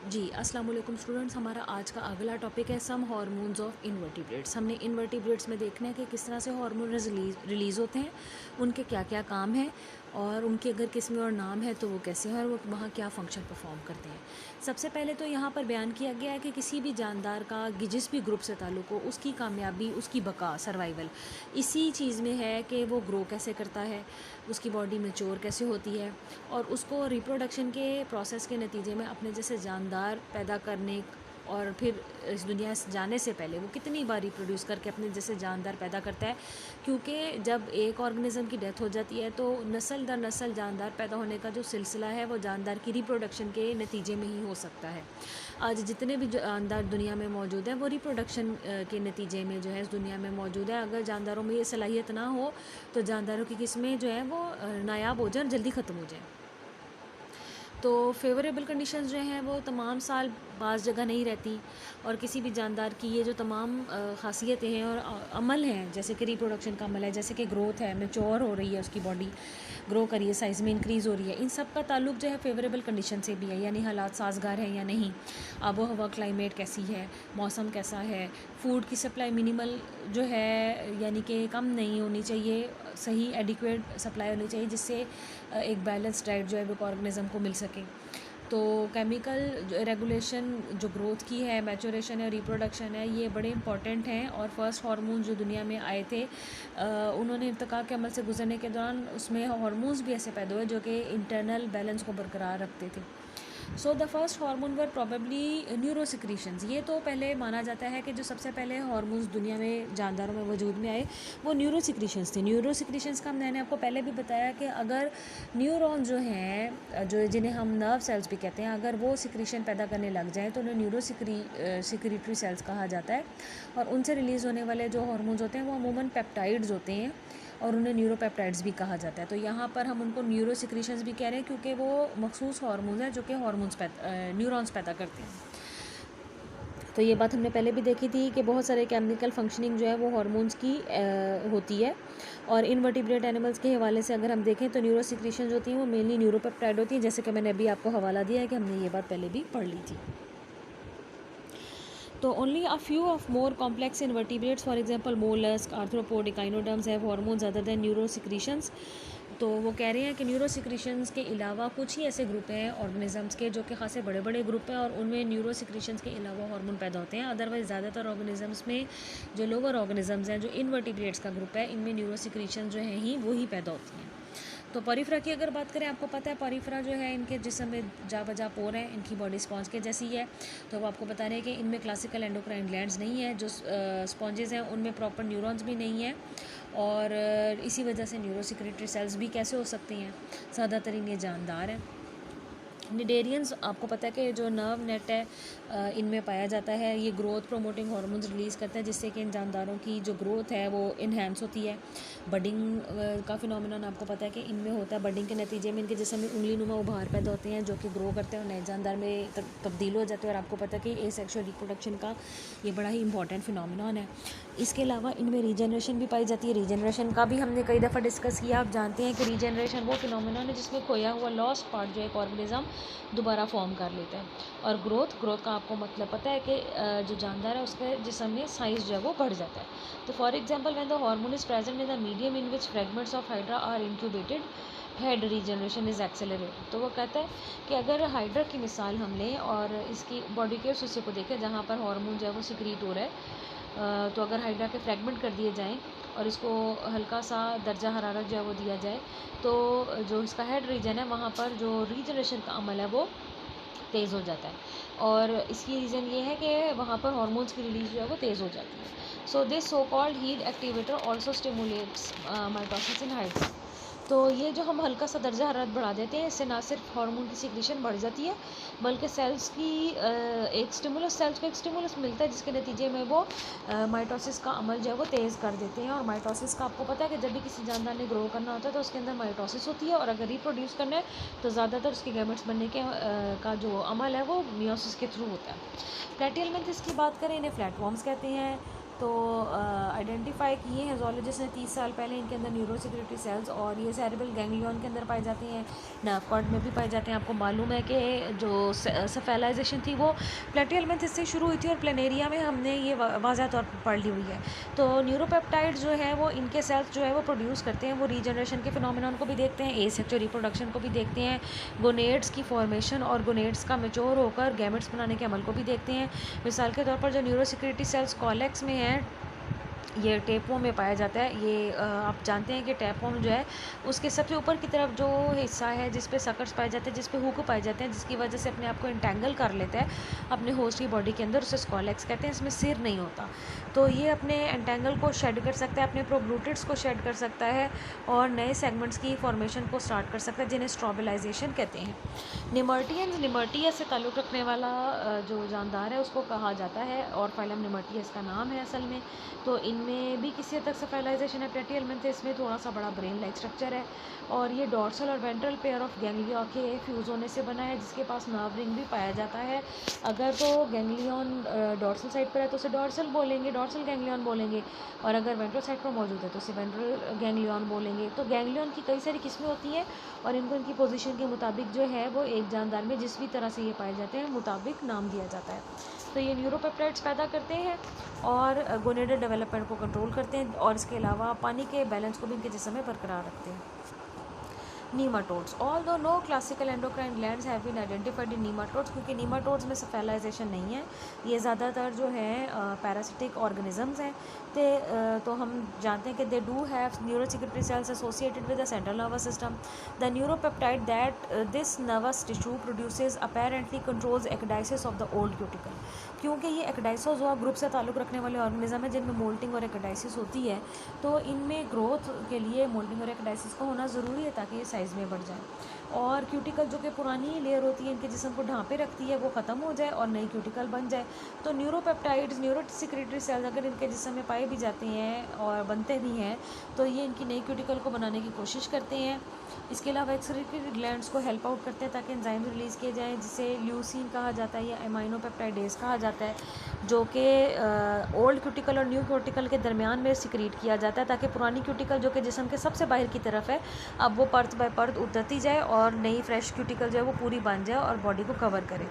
जी, अस्सलाम वालेकुम स्टूडेंट्स। हमारा आज का अगला टॉपिक है सम हार्मोन्स ऑफ इन्वर्टिब्रेट्स। हमने इन्वर्टिब्रेट्स में देखना है कि किस तरह से हार्मोन रिलीज़ होते हैं, उनके क्या क्या काम हैं और उनकी अगर किस्में और नाम है तो वो कैसे हैं और वो वहाँ क्या फ़ंक्शन परफॉर्म करते हैं। सबसे पहले तो यहाँ पर बयान किया गया है कि किसी भी जानदार का जिस भी ग्रुप से ताल्लुक़ हो, उसकी कामयाबी, उसकी बका, सर्वाइवल इसी चीज़ में है कि वो ग्रो कैसे करता है, उसकी बॉडी मैच्योर कैसे होती है और उसको रिप्रोडक्शन के प्रोसेस के नतीजे में अपने जैसे जानदार पैदा करने और फिर इस दुनिया से जाने से पहले वो कितनी बार रिप्रोड्यूस करके अपने जैसे जानदार पैदा करता है। क्योंकि जब एक ऑर्गेनिज्म की डेथ हो जाती है तो नस्ल दर नस्ल जानदार पैदा होने का जो सिलसिला है वो जानदार की रिप्रोडक्शन के नतीजे में ही हो सकता है। आज जितने भी जानदार दुनिया में मौजूद हैं वो रिप्रोडक्शन के नतीजे में जो है इस दुनिया में मौजूद है। अगर जानदारों में ये सलाहियत ना हो तो जानदारों की किस्में जो है वो नायाब हो जाए और जल्दी ख़त्म हो जाए। तो फेवरेबल कंडीशंस जो हैं वो तमाम साल बाज़ जगह नहीं रहती और किसी भी जानदार की ये जो तमाम ख़ासियतें हैं और अमल हैं, जैसे कि रिप्रोडक्शन का अमल है, जैसे कि ग्रोथ है, मैच्योर हो रही है, उसकी बॉडी ग्रो कर रही है, साइज़ में इंक्रीज़ हो रही है, इन सब का ताल्लुक जो है फेवरेबल कंडीशन से भी है, यानी हालात साजगार हैं या नहीं, आबो हवा क्लाइमेट कैसी है, मौसम कैसा है, फूड की सप्लाई मिनिमल जो है यानी कि कम नहीं होनी चाहिए, सही एडिक्वेट सप्लाई होनी चाहिए जिससे एक बैलेंस डाइट जो है वो ऑर्गेनिज्म को मिल सके। तो केमिकल रेगुलेशन जो ग्रोथ की है, मैचुरेशन है, रिप्रोडक्शन है, ये बड़े इंपॉर्टेंट हैं। और फर्स्ट हार्मोन जो दुनिया में आए थे उन्होंने इर्तिका के अमल से गुजरने के दौरान उसमें हार्मोन्स भी ऐसे पैदा हुए जो कि इंटरनल बैलेंस को बरकरार रखते थे। So the first hormone were probably neurosecretions. ये तो पहले माना जाता है कि जो सबसे पहले हार्मोन्स दुनिया में जानदारों में वजूद में आए वो न्यूरोसिक्रीशंस थे। न्यूरोसिक्रीशंस का मैंने आपको पहले भी बताया कि अगर न्यूरॉन जो हैं जो जिन्हें हम नर्व सेल्स भी कहते हैं, अगर वो सिक्रीशन पैदा करने लग जाएँ तो उन्हें सिक्रीटरी सेल्स कहा जाता है। और उनसे रिलीज़ होने वाले जो हार्मोन्स होते हैं वो अमूमन पेप्टाइड्स होते हैं और उन्हें न्यूरोपेप्टाइड्स भी कहा जाता है। तो यहाँ पर हम उनको न्यूरो सिक्रीशंस भी कह रहे हैं क्योंकि वो मखसूस हार्मोन्स हैं जो कि न्यूरॉन्स पैदा करते हैं। तो ये बात हमने पहले भी देखी थी कि बहुत सारे केमिकल फंक्शनिंग जो है वो हार्मोन्स की होती है। और इनवर्टिब्रेट एनिमल्स के हवाले से अगर हम देखें तो न्यूरो सिक्रीशंस होती हैं वो मेनली न्यूरोपेप्टाइड होती हैं, जैसे कि मैंने अभी आपको हवाला दिया है कि हमने ये बात पहले भी पढ़ ली थी। तो only a few of more complex invertebrates for example mollusc, arthropod, echinoderms have hormones other than neuro secretions. तो वो कह रहे हैं कि न्यूरो सिक्रीशंस के अलावा कुछ ही ऐसे ग्रुप हैं ऑर्गेनिजम्स के जो कि खासे बड़े बड़े ग्रुप हैं और उनमें न्यूरो सिक्रीशंस के अलावा हार्मोन पैदा होते हैं। अदरवाइज ज़्यादातर ऑर्गेनिजम्स में जो लोअर ऑर्गेनिजम्स हैं, जो इनवर्टिब्रेट्स का ग्रुप है, इनमें न्यूरो सिक्रीशंस जो हैं ही वो ही पैदा होती हैं। तो पॉरीफ्रा की अगर बात करें, आपको पता है पॉरीफ्रा जो है इनके जिस्म में जा बजा पोर हैं, इनकी बॉडी स्पॉन्ज के जैसी है। तो वो आपको बता रहे हैं कि इनमें क्लासिकल एंडोक्राइन ग्लैंड्स नहीं है, जो स्पॉन्जेस हैं उनमें प्रॉपर न्यूरॉन्स भी नहीं है और इसी वजह से न्यूरोसिक्रेटरी सेल्स भी कैसे हो सकती हैं, ज़्यादातर ये जानदार हैं। निडेरियंस आपको पता है कि जो नर्व नेट है इनमें पाया जाता है, ये ग्रोथ प्रोमोटिंग हार्मोन्स रिलीज़ करता है जिससे कि इन जानदारों की जो ग्रोथ है वो इन्हेंस होती है। बडिंग का फिनोमिनन आपको पता है कि इनमें होता है। बडिंग के नतीजे में इनके जिस्म में उंगली नुमा उभार पैदा होते हैं जो कि ग्रो करते हैं और नए जानदार में तब्दील हो जाते हैं। और आपको पता है कि एसेक्सुअल रिप्रोडक्शन का ये बड़ा ही इंपॉर्टेंट फिनोमिनन है। इसके अलावा इनमें रीजनरेशन भी पाई जाती है। रीजनरेशन का भी हमने कई दफ़ा डिस्कस किया। आप जानते हैं कि रीजनरेशन वो फिनोमिनन है जिसमें खोया हुआ लॉस्ट पार्ट जो एक ऑर्गेनिज्म दोबारा फॉर्म कर लेता है। और ग्रोथ का आपको मतलब पता है कि जो जानदार है उसके जिस्म में साइज़ जो है वो बढ़ जाता है। तो for example when the hormone is present in the medium in which fragments of hydra are incubated, head regeneration is accelerated. तो वो कहता है कि अगर हाइड्रा की मिसाल हम लें और इसकी बॉडी के उस हिस्से को देखें जहाँ पर हार्मोन जो है वो सिक्रीट हो रहा है, तो अगर हाइड्रा के फ्रेगमेंट कर दिए जाएँ और इसको हल्का सा दर्जा हरारत जो है वो दिया जाए तो जो इसका हेड रीजन है वहाँ पर जो रीजनरेशन का अमल है वो तेज़ हो जाता है। और इसकी रीज़न ये है कि वहाँ पर हार्मोन्स की रिलीज जो है वो तेज़ हो जाती है। So this so called heat activator also stimulates mitosis in hydra. तो ये जो हम हल्का सा दर्जा हरारत बढ़ा देते हैं, इससे ना सिर्फ हार्मोन की सिक्रीशन बढ़ जाती है बल्कि सेल्स की सेल्स को एक स्टिमुलस मिलता है जिसके नतीजे में वो माइटोसिस का अमल जो है वो तेज़ कर देते हैं। और माइटोसिस का आपको पता है कि जब भी किसी जानदार ने ग्रो करना होता है तो उसके अंदर माइटोसिस होती है और अगर रिप्रोड्यूस करना है तो ज़्यादातर उसके गैमेट्स बनने के का जो अमल है वो मियोसिस के थ्रू होता है। प्लेटियल मेंथिस की बात करें, इन्हें फ्लैटवॉर्म्स कहते हैं। तो आइडेंटिफाई किए हैं जोलॉजिस्ट ने 30 साल पहले इनके अंदर न्यूरो सिक्रेटरी सेल्स, और ये सेरेब्रल गैंग्लियन के अंदर पाए जाते हैं, नर्व कॉर्ड में भी पाए जाते हैं। आपको मालूम है कि जो सेफेलाइजेशन थी वो प्लेटियल मेंथिस से शुरू हुई थी, और प्लेनेरिया में हमने ये वाज़ह तौर पर पढ़ ली हुई है। तो न्यूरोपेप्टाइड्स जो है वो इनके सेल्स जो है वो प्रोड्यूस करते हैं, वो रीजनरेशन के फिनोमिनन को भी देखते हैं, एसेक्सुअल रिप्रोडक्शन को भी देखते हैं, गोनेड्स की फॉर्मेशन और गोनेड्स का मैच्योर होकर गैमेट्स बनाने के अमल को भी देखते हैं। मिसाल के तौर पर जो न्यूरो सिक्रेटरी सेल्स कॉलेक्स में है, ये टेपों में पाया जाता है। ये आप जानते हैं कि टेपोम जो है उसके सबसे ऊपर की तरफ जो हिस्सा है जिस पे सकर्स पाए जाते हैं, जिस पे हुक पाए जाते हैं, जिसकी वजह से अपने आप को इंटेंगल कर लेता है अपने होस्ट की बॉडी के अंदर, उसे स्कॉलेक्स कहते हैं। इसमें सिर नहीं होता, तो ये अपने एंटेंगल को शेड कर सकता है, अपने प्रोग्लूटिड्स को शेड कर सकता है और नए सेगमेंट्स की फॉर्मेशन को स्टार्ट कर सकता है, जिन्हें स्ट्रॉबिलाइजेशन कहते हैं। निमर्टियंस, निमर्टिया से ताल्लुक़ रखने वाला जो जानदार है उसको कहा जाता है, और फाइलम निमर्टिया इसका नाम है असल में। तो इनमें भी किसी हद तक सेफेलाइजेशन है। प्लेटियल मेंथिस इसमें थोड़ा सा बड़ा ब्रेन लाइक स्ट्रक्चर है, और ये डॉर्सल और वेंट्रल पेयर ऑफ गैंग्लिया के फ्यूज़ होने से बना है, जिसके पास नर्व रिंग भी पाया जाता है। अगर तो गैंग्लियन डॉर्सल साइड पर है तो उसे डॉर्सल बोलेंगे, डॉर्सल गैंग्लियन बोलेंगे, और अगर वेंट्रल साइड पर मौजूद है तो उसे वेंट्रल गैंग्लियन बोलेंगे। तो गैंग्लियन की कई सारी किस्में होती हैं, और इनको इनकी पोजीशन के मुताबिक जो है वो एक जानदार में जिस भी तरह से ये पाए जाते हैं मुताबिक नाम दिया जाता है। तो ये न्यूरोपेप्टाइड्स पैदा करते हैं और गोनेडल डेवलपमेंट को कंट्रोल करते हैं, और इसके अलावा पानी के बैलेंस को भी इनके जिस्म में बरकरार रखते हैं। Nematodes, although no classical endocrine glands have been identified in nematodes, क्योंकि नीमाटोड्स में सेफेलाइजेशन नहीं है, ये ज़्यादातर जो है पैरासिटिक ऑर्गेनिजम्स हैं। तो हम जानते हैं कि they do have neurosecretory cells associated with the central nervous system. The neuropeptide that this nervous tissue produces apparently controls ecdysis of the old cuticle, क्योंकि ये एक्डाइसोजोआ ग्रुप से ताल्लुक़ रखने वाले ऑर्गेनिज्म है जिनमें मोल्टिंग और एक्डाइसिस होती है। तो इनमें ग्रोथ के लिए मोल्टिंग और एक्डाइसिस का होना ज़रूरी है ताकि ये साइज़ में बढ़ जाए, और क्यूटिकल जो कि पुरानी लेयर होती है इनके जिस्म को ढांपे रखती है वो ख़त्म हो जाए और नई क्यूटिकल बन जाए। तो न्यूरोपेप्टाइड्स, न्यूरोसिक्रेटरी सेल्स अगर इनके जिस्म में पाए भी जाते हैं और बनते भी हैं तो ये इनकी नई क्यूटिकल को बनाने की कोशिश करते हैं। इसके अलावा एक्सक्रीटरी ग्लैंड्स को हेल्प आउट करते हैं ताकि एंजाइम रिलीज़ किए जाएँ, जिसे ल्यूसीन कहा जाता है या एमाइनोपेप्टाइडेज कहा जाता है, जो कि ओल्ड क्यूटिकल और न्यू क्यूटिकल के दरमियान में सिक्रीट किया जाता है, ताकि पुरानी क्यूटिकल जो कि जिस्म के सबसे बाहर की तरफ है अब वो परत बाय परत उतरती जाए और नई फ्रेश क्यूटिकल जो है वो पूरी बन जाए और बॉडी को कवर करे।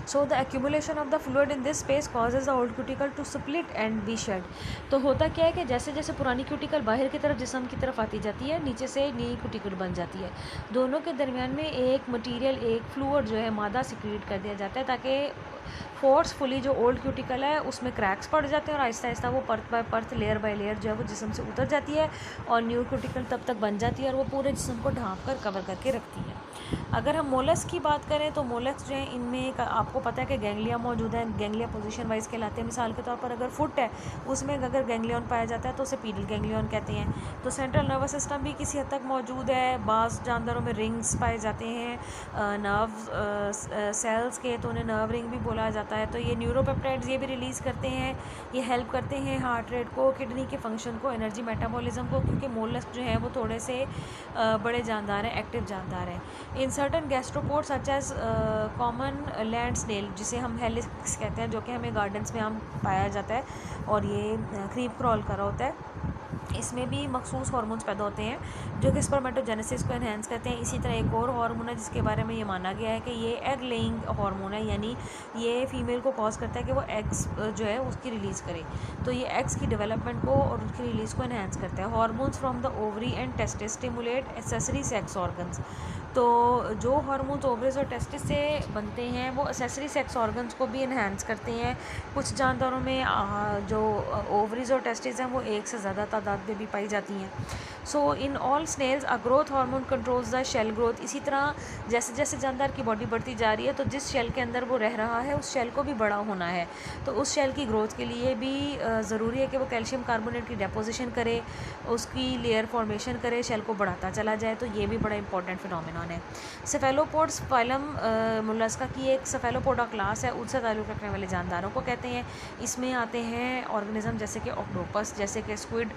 So the accumulation of the fluid in this space causes the old cuticle to split and be shed। तो होता क्या है कि जैसे जैसे पुरानी क्यूटिकल बाहर की तरफ जिस्म की तरफ आती जाती है, नीचे से नई क्यूटिकल बन जाती है। दोनों के दरमियान में एक मटेरियल, एक फ्लूइड जो है मादा सिक्रीट कर दिया जाता है, ताकि फोर्सफुली जो ओल्ड क्यूटिकल है उसमें क्रैक्स पड़ जाते हैं और आहिस्ता आहिस्ता वो परत बाय परत, लेयर बाय लेयर जो है वो जिस्म से उतर जाती है और न्यू क्यूटिकल तब तक बन जाती है और वो पूरे जिस्म को ढाँप कर कवर करके रखती है। अगर हम मोलस्क की बात करें तो मोलस्क जो है इनमें आपको पता है कि गैंग्लिया मौजूद है, गैंग्लिया पोजीशन वाइज कहलाते हैं। मिसाल के तौर पर अगर फुट है उसमें अगर गैंग्लियन पाया जाता है तो उसे पीडल गैंग्लियन कहते हैं। तो सेंट्रल नर्वस सिस्टम भी किसी हद तक मौजूद है, बाज़ जानदारों में रिंग्स पाए जाते हैं नर्व सेल्स के, तो उन्हें नर्व रिंग भी बोला जाता है। तो ये न्यूरोपेप्टाइड्स ये भी रिलीज़ करते हैं, ये हेल्प करते हैं हार्ट रेट को, किडनी के फंक्शन को, एनर्जी मेटाबॉलिज्म को, क्योंकि मोलस्क जो है वो थोड़े से बड़े जानदार हैं, एक्टिव जानदार हैं। In certain gastropods such as common land snail, जिसे हम हेलिक्स कहते हैं, जो कि हमें गार्डन्स में हम पाया जाता है और ये क्रीप क्रॉल कर रहा होता है, इसमें भी मखसूस हार्मोन्स पैदा होते हैं जो कि स्पर्मेटोजेनेसिस को एनहेंस करते हैं। इसी तरह एक और हार्मोन है जिसके बारे में ये माना गया है कि ये एग लेइंग हार्मोन है, यानी ये फीमेल को कॉज करता है कि वो एग्स जो है उसकी रिलीज़ करे, तो ये एग्स की डेवलपमेंट को और उसकी रिलीज़ को एनहेंस करता है। Hormones from the ovary and testis stimulate accessory sex organs, तो जो हार्मोन्स ओवरीज और टेस्टिस से बनते हैं वो एक्सेसरी सेक्स ऑर्गन्स को भी इन्हेंस करते हैं। कुछ जानदारों में जो ओवरीज और टेस्टिस हैं वो एक से ज़्यादा तादाद में भी पाई जाती हैं। So in all snails a growth hormone controls the shell growth. इसी तरह जैसे जैसे जानदार की बॉडी बढ़ती जा रही है तो जिस शेल के अंदर वो रह रहा है उस शेल को भी बड़ा होना है, तो उस शेल की ग्रोथ के लिए भी ज़रूरी है कि वो कैल्शियम कार्बोनेट की डेपोजिशन करे, उसकी लेयर फॉर्मेशन करे, शेल को बढ़ाता चला जाए। तो ये भी बड़ा इंपॉर्टेंट फिनोमेना दरमियान है। सेफेलोपोड्स फाइलम मोलस्का की एक सेफेलोपोडा क्लास है, उससे ताल्लुक़ रखने वाले जानदारों को कहते हैं। इसमें आते हैं ऑर्गेनिज्म जैसे कि ऑक्टोपस, जैसे कि स्क्विड,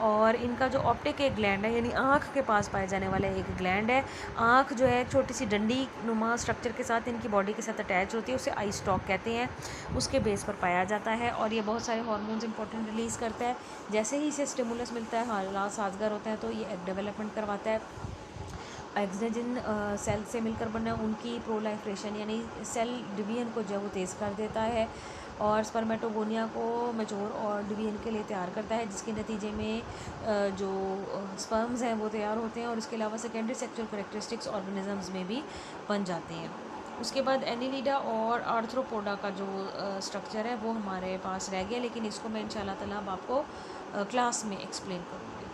और इनका जो ऑप्टिक एक ग्लैंड है, यानी आँख के पास पाए जाने वाला एक ग्लैंड है। आँख जो है एक छोटी सी डंडी नुमा स्ट्रक्चर के साथ इनकी बॉडी के साथ अटैच होती है, उसे आई स्टॉक कहते हैं, उसके बेस पर पाया जाता है। और ये बहुत सारे हार्मोन्स इंपॉर्टेंट रिलीज़ करता है। जैसे ही इसे स्टिमुलस मिलता है, हालात साजगार होते हैं, तो ये एग डेवलपमेंट करवाता है। एग्स ने जिन सेल से मिलकर बना उनकी प्रोलाइफ्रेशन यानी सेल डिवीजन को जो है वो तेज़ कर देता है, और स्पर्मेटोगोनिया को मैच्योर और डिवीजन के लिए तैयार करता है, जिसके नतीजे में जो स्पर्म्स हैं वो तैयार होते हैं, और इसके अलावा सेकेंडरी सेक्सुअल करैक्टरिस्टिक्स ऑर्गेनिजम्स में भी बन जाते हैं। उसके बाद एनिलिडा और आर्थ्रोपोडा का जो स्ट्रक्चर है वो हमारे पास रह गया, लेकिन इसको मैं इंशाल्लाह ताला अब आपको क्लास में एक्सप्लेन करूँगी।